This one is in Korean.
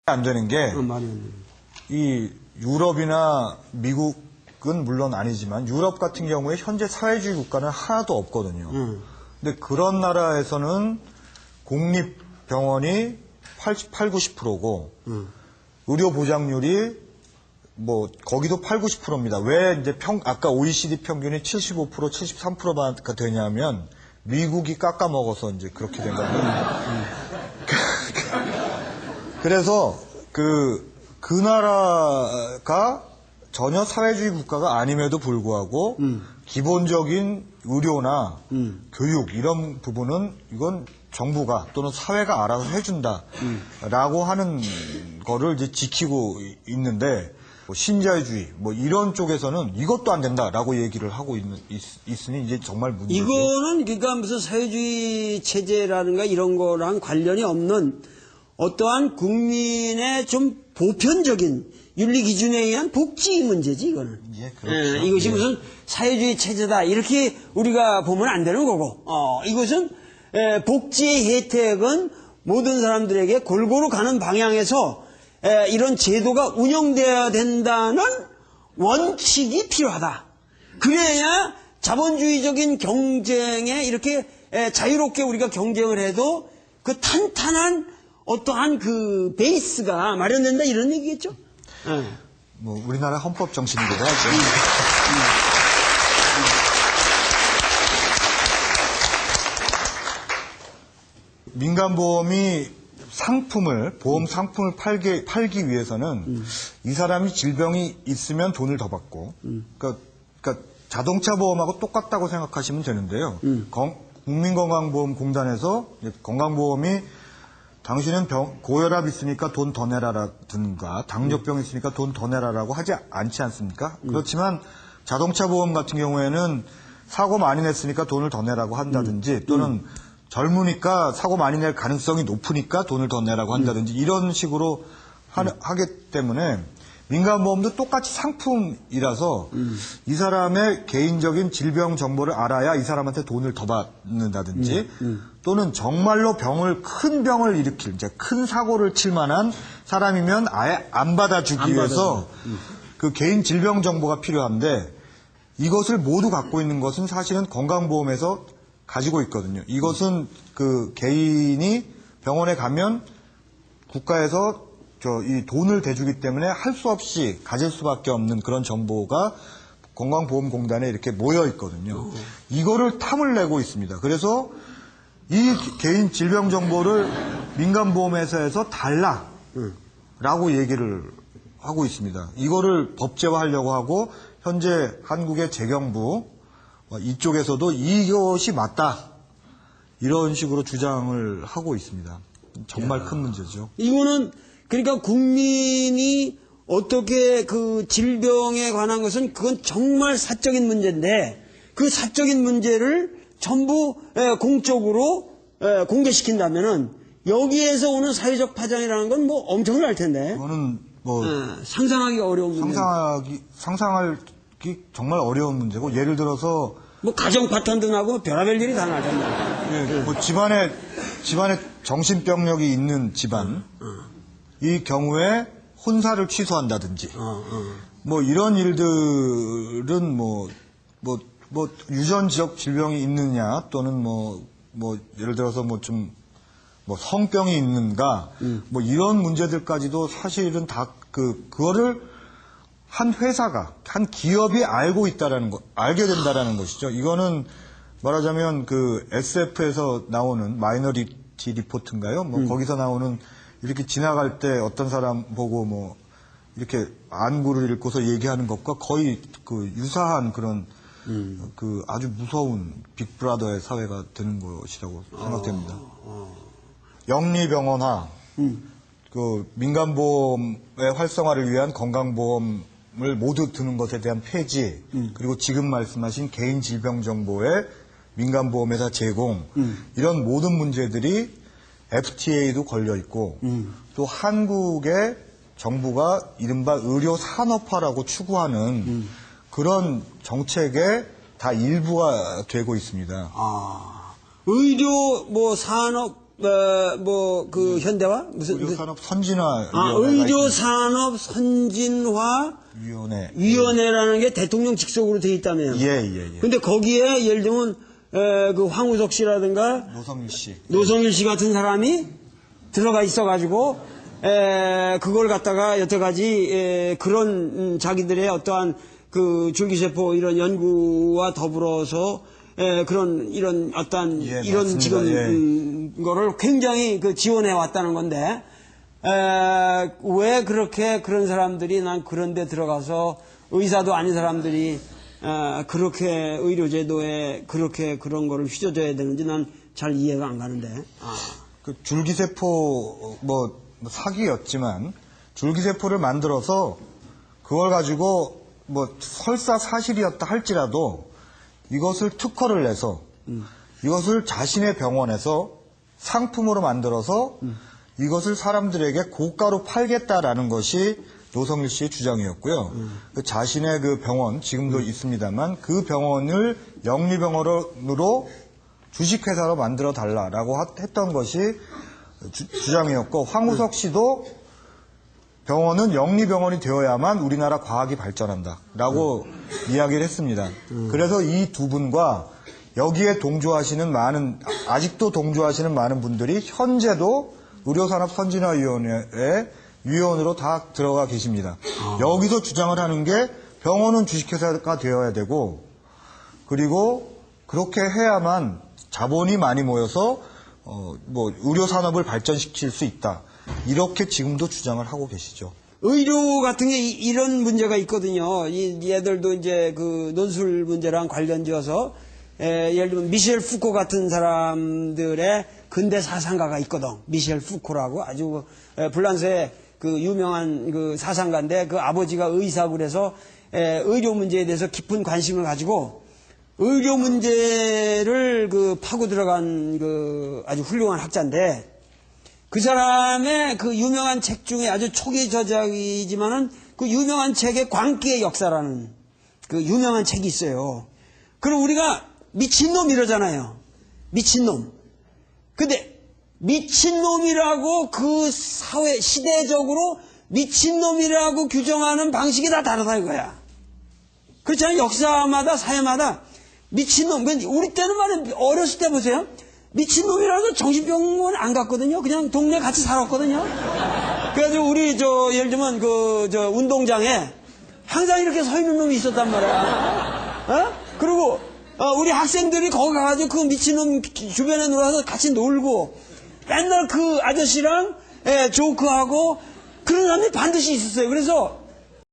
안 되는 게, 말이 안 되는. 이 유럽이나 미국은 물론 아니지만 유럽 같은 경우에 현재 사회주의 국가는 하나도 없거든요. 근데 그런 나라에서는 공립병원이 88, 90%고 의료 보장률이 뭐 거기도 8, 90%입니다. 왜 이제 아까 OECD 평균이 75%, 73%가 되냐면 미국이 깎아먹어서 이제 그렇게 된 겁니다. 그래서 그 나라가 전혀 사회주의 국가가 아님에도 불구하고 기본적인 의료나 교육 이런 부분은 이건 정부가 또는 사회가 알아서 해준다라고 하는 거를 이제 지키고 있는데 뭐 신자유주의 뭐 이런 쪽에서는 이것도 안 된다라고 얘기를 하고 있으니 이제 정말 문제죠. 이거는 그러니까 무슨 사회주의 체제라든가 이런 거랑 관련이 없는 어떠한 국민의 좀 보편적인 윤리 기준에 의한 복지 문제지 이거는. 예, 그렇죠. 이것이 예. 무슨 사회주의 체제다 이렇게 우리가 보면 안 되는 거고. 이것은 복지의 혜택은 모든 사람들에게 골고루 가는 방향에서 이런 제도가 운영되어야 된다는 원칙이 필요하다. 그래야 자본주의적인 경쟁에 이렇게 자유롭게 우리가 경쟁을 해도 그 탄탄한 어떠한 그 베이스가 마련된다 이런 얘기겠죠? 뭐 우리나라 헌법 정신이기도 하죠. 민간보험이 보험 상품을 팔기 위해서는 이 사람이 질병이 있으면 돈을 더 받고, 그러니까 자동차 보험하고 똑같다고 생각하시면 되는데요. 국민건강보험공단에서 건강보험이 당신은 고혈압 있으니까 돈 더 내라라든가 당뇨병 있으니까 돈 더 내라라고 하지 않지 않습니까? 그렇지만 자동차 보험 같은 경우에는 사고 많이 냈으니까 돈을 더 내라고 한다든지 또는 젊으니까 사고 많이 낼 가능성이 높으니까 돈을 더 내라고 한다든지 이런 식으로 하기 때문에 민간보험도 똑같이 상품이라서 이 사람의 개인적인 질병 정보를 알아야 이 사람한테 돈을 더 받는다든지 또는 정말로 큰 병을 일으킬 이제 큰 사고를 칠 만한 사람이면 아예 안 받아주기 위해서 그 개인 질병 정보가 필요한데 이것을 모두 갖고 있는 것은 사실은 건강보험에서 가지고 있거든요. 이것은 그 개인이 병원에 가면 국가에서 이 돈을 대주기 때문에 할 수 없이 가질 수밖에 없는 그런 정보가 건강보험공단에 이렇게 모여 있거든요. 이거를 탐을 내고 있습니다. 그래서 이 개인 질병 정보를 민간보험회사에서 달라라고 얘기를 하고 있습니다. 이거를 법제화하려고 하고 현재 한국의 재경부 이쪽에서도 이것이 맞다 이런 식으로 주장을 하고 있습니다. 정말 큰 문제죠. 이거는 그러니까 국민이 어떻게 그 질병에 관한 것은 그건 정말 사적인 문제인데 그 사적인 문제를 전부 공적으로 공개시킨다면은 여기에서 오는 사회적 파장이라는 건 뭐 엄청날 텐데. 그거는 뭐 상상하기 어려운 문제. 상상하기 정말 어려운 문제고 예를 들어서 뭐 가정 파탄도 나고 별의별 일이 다 나잖아요. 예, 뭐 집안에 정신병력이 있는 집안 이 경우에 혼사를 취소한다든지 뭐 이런 일들은 뭐 유전 지역 질병이 있느냐 또는 뭐 예를 들어서 뭐 성병이 있는가 뭐 이런 문제들까지도 사실은 다 그거를 한 회사가 한 기업이 알게 된다라는 것이죠. 이거는 말하자면 그 SF에서 나오는 마이너리티 리포트인가요? 뭐 거기서 나오는 이렇게 지나갈 때 어떤 사람 보고 뭐 이렇게 안구를 읽고서 얘기하는 것과 거의 그 유사한 그런 그 아주 무서운 빅브라더의 사회가 되는 것이라고 생각됩니다. 영리병원화, 그 민간보험의 활성화를 위한 건강보험을 모두 드는 것에 대한 폐지, 그리고 지금 말씀하신 개인 질병 정보의 민간보험회사 제공, 이런 모든 문제들이 FTA도 걸려 있고, 또 한국의 정부가 이른바 의료 산업화라고 추구하는 그런 정책의 다 일부가 되고 있습니다. 의료 뭐 산업 그 현대화 무슨 의료산업 선진화 의료산업 선진화 위원회라는 게 대통령 직속으로 돼 있다며요. 예. 근데 거기에 예를 들면 그 황우석 씨라든가 노성일 씨 같은 사람이 들어가 있어가지고 그걸 갖다가 여태까지 그런 자기들의 어떠한 그 줄기세포 이런 연구와 더불어서 이런 어떠한 이런 맞습니다. 지금 거를 굉장히 그 지원해 왔다는 건데 왜 그렇게 그런 사람들이 난 그런 데 들어가서 의사도 아닌 사람들이 그렇게 의료제도에 그렇게 그런 거를 휘저어야 되는지 난 잘 이해가 안 가는데. 그 줄기세포 사기였지만 줄기세포를 만들어서 그걸 가지고 설사 사실이었다 할지라도 이것을 특허를 내서 이것을 자신의 병원에서 상품으로 만들어서 이것을 사람들에게 고가로 팔겠다라는 것이 노성일 씨의 주장이었고요. 그 자신의 그 병원 지금도 있습니다만 그 병원을 영리병원으로 주식회사로 만들어 달라라고 했던 것이 주장이었고 황우석 씨도 병원은 영리병원이 되어야만 우리나라 과학이 발전한다라고 이야기를 했습니다. 그래서 이 두 분과 여기에 동조하시는 아직도 동조하시는 많은 분들이 현재도 의료산업선진화위원회 위원으로 다 들어가 계십니다. 여기서 주장을 하는 게 병원은 주식회사가 되어야 되고 그리고 그렇게 해야만 자본이 많이 모여서 의료산업을 발전시킬 수 있다. 이렇게 지금도 주장을 하고 계시죠. 의료 같은 게 이런 문제가 있거든요. 얘들도 이제 그 논술 문제랑 관련지어서 예를 들면 미셸 푸코 같은 사람들의 근대 사상가가 있거든. 미셸 푸코라고 아주 프랑스의 그 유명한 그 사상가인데 그 아버지가 의사고 그래서 의료 문제에 대해서 깊은 관심을 가지고 의료 문제를 그 파고 들어간 그 아주 훌륭한 학자인데 그 사람의 그 유명한 책 중에 아주 초기 저작이지만은 그 유명한 책의 광기의 역사라는 그 유명한 책이 있어요. 그럼 우리가 미친놈 이러잖아요. 미친놈. 근데 미친놈이라고 그 사회 시대적으로 미친놈이라고 규정하는 방식이 다 다르다 이거야. 그렇잖아요. 역사마다 사회마다 미친놈. 우리 때는 말이야 어렸을 때 보세요. 미친놈이라도 정신병원 안 갔거든요. 그냥 동네 같이 살았거든요. 그래가지고 우리 예를 들면 운동장에 항상 이렇게 서 있는 놈이 있었단 말이야. 그리고 우리 학생들이 거기 가가지고 그 미친놈 주변에 놀아서 같이 놀고 맨날 그 아저씨랑 조크하고 그런 사람이 반드시 있었어요. 그래서